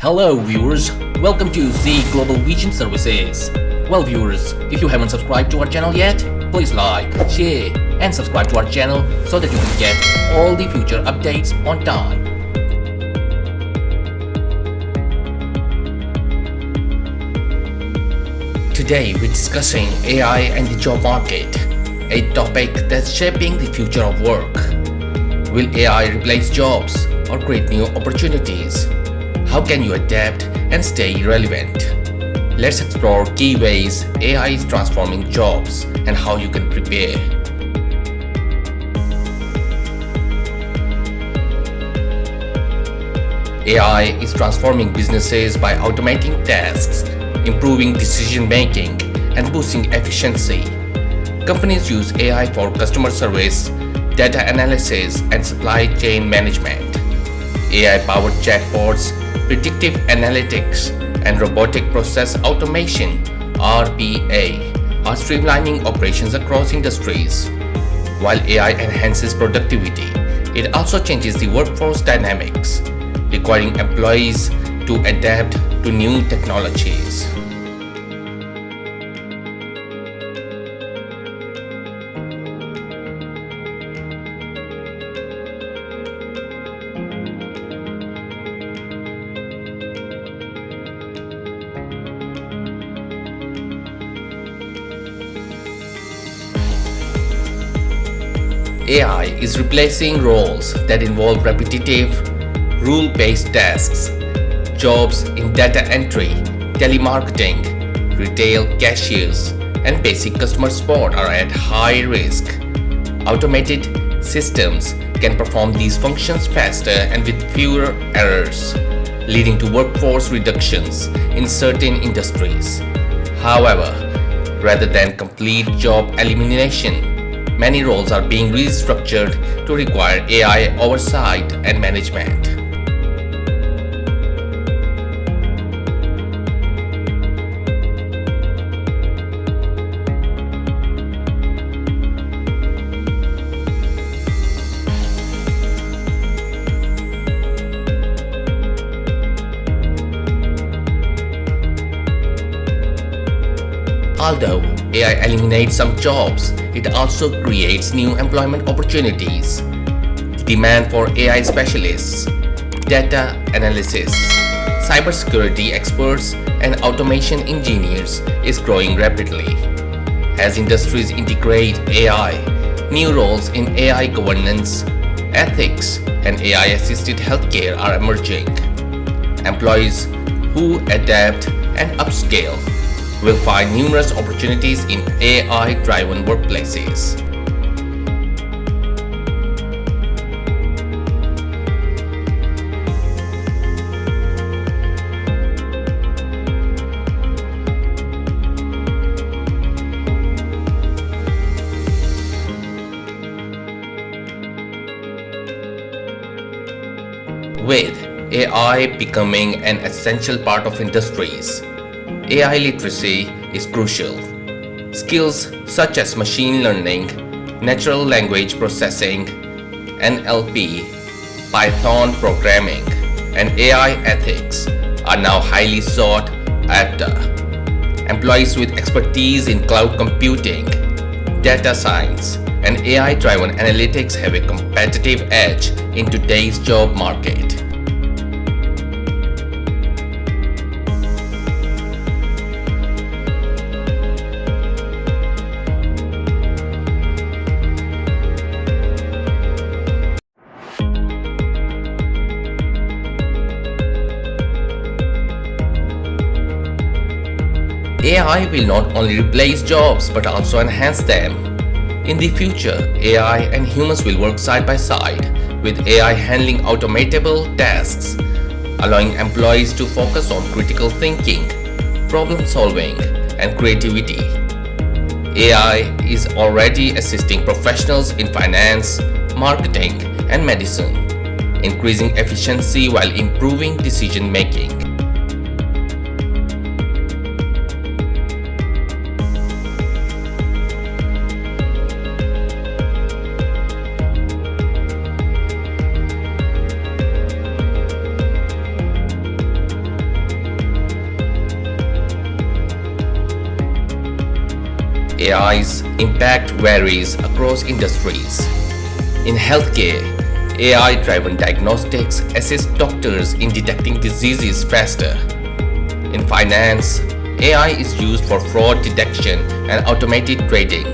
Hello viewers, welcome to Z Global Vision Services. Well viewers, if you haven't subscribed to our channel yet, please like, share and subscribe to our channel so that you can get all the future updates on time. Today we're discussing AI and the job market, a topic that's shaping the future of work. Will AI replace jobs or create new opportunities? How can you adapt and stay relevant? Let's explore key ways AI is transforming jobs and how you can prepare. AI is transforming businesses by automating tasks, improving decision making, and boosting efficiency. Companies use AI for customer service, data analysis, and supply chain management. AI-powered chatbots, predictive analytics, and robotic process automation (RPA) are streamlining operations across industries. While AI enhances productivity, it also changes the workforce dynamics, requiring employees to adapt to new technologies. AI is replacing roles that involve repetitive, rule-based tasks. Jobs in data entry, telemarketing, retail cashiers, and basic customer support are at high risk. Automated systems can perform these functions faster and with fewer errors, leading to workforce reductions in certain industries. However, rather than complete job elimination, many roles are being restructured to require AI oversight and management. Although AI eliminates some jobs, it also creates new employment opportunities. The demand for AI specialists, data analysts, cybersecurity experts, and automation engineers is growing rapidly. As industries integrate AI, new roles in AI governance, ethics, and AI-assisted healthcare are emerging. Employees who adapt and upscale will find numerous opportunities in AI-driven workplaces. With AI becoming an essential part of industries, AI literacy is crucial. Skills such as machine learning, natural language processing, NLP, Python programming, and AI ethics are now highly sought after. Employees with expertise in cloud computing, data science, and AI-driven analytics have a competitive edge in today's job market. AI will not only replace jobs but also enhance them. In the future, AI and humans will work side by side, with AI handling automatable tasks, allowing employees to focus on critical thinking, problem solving, and creativity. AI is already assisting professionals in finance, marketing, and medicine, increasing efficiency while improving decision making. AI's impact varies across industries. In healthcare, AI-driven diagnostics assist doctors in detecting diseases faster. In finance, AI is used for fraud detection and automated trading.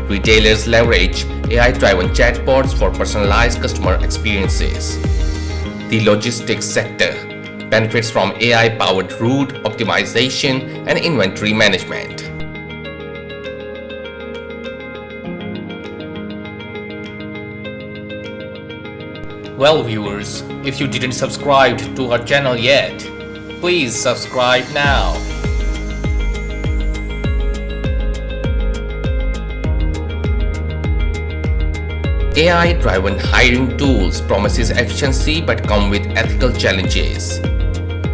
Retailers leverage AI-driven chatbots for personalized customer experiences. The logistics sector benefits from AI-powered route optimization and inventory management. Well viewers, if you didn't subscribe to our channel yet, please subscribe now. AI-driven hiring tools promises efficiency but come with ethical challenges.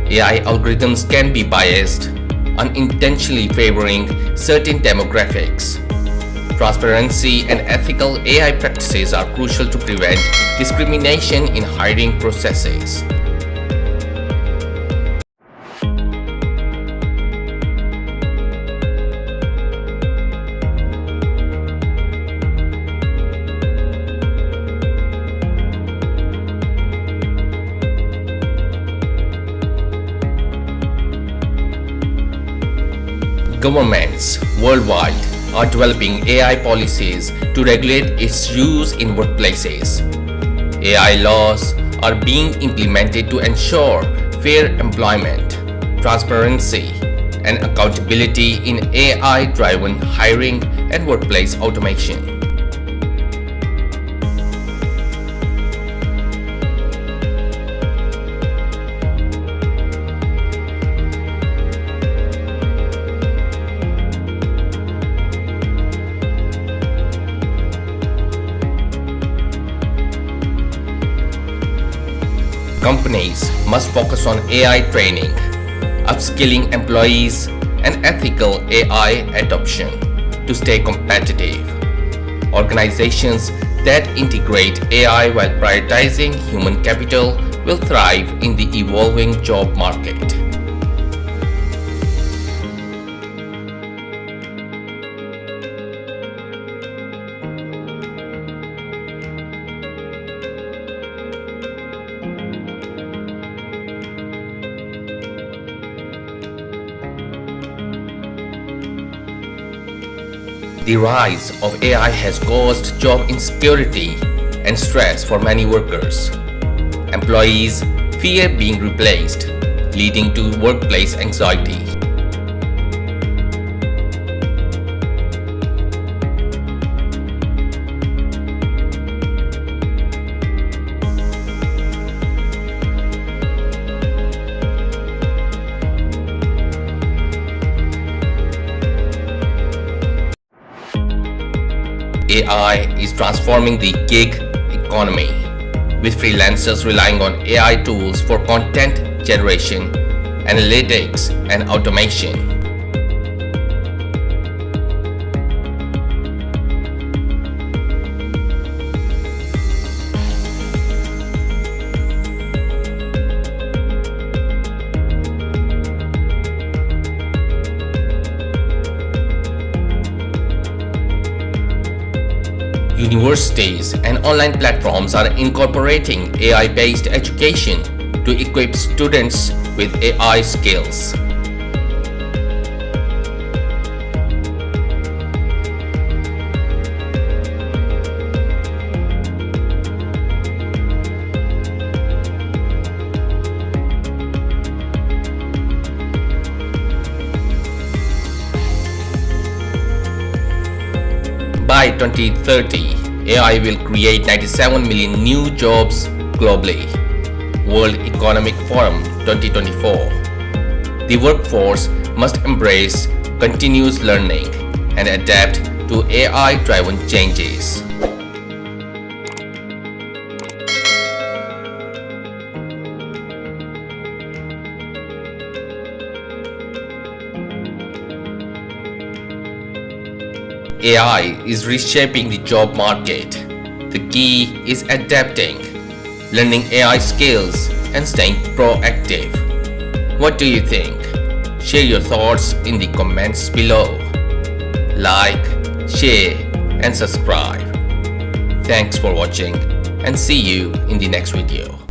AI algorithms can be biased, unintentionally favoring certain demographics. Transparency and ethical AI practices are crucial to prevent discrimination in hiring processes. Governments worldwide are developing AI policies to regulate its use in workplaces. AI laws are being implemented to ensure fair employment, transparency, and accountability in AI-driven hiring and workplace automation. Companies must focus on AI training, upskilling employees, and ethical AI adoption to stay competitive. Organizations that integrate AI while prioritizing human capital will thrive in the evolving job market. The rise of AI has caused job insecurity and stress for many workers. Employees fear being replaced, leading to workplace anxiety. AI is transforming the gig economy, with freelancers relying on AI tools for content generation, analytics, and automation. Universities and online platforms are incorporating AI-based education to equip students with AI skills. By 2030, AI will create 97 million new jobs globally. World Economic Forum 2024. The workforce must embrace continuous learning and adapt to AI-driven changes. AI is reshaping the job market. The key is adapting, learning AI skills, and staying proactive. What do you think? Share your thoughts in the comments below. like, share, and subscribe. Thanks for watching and see you in the next video.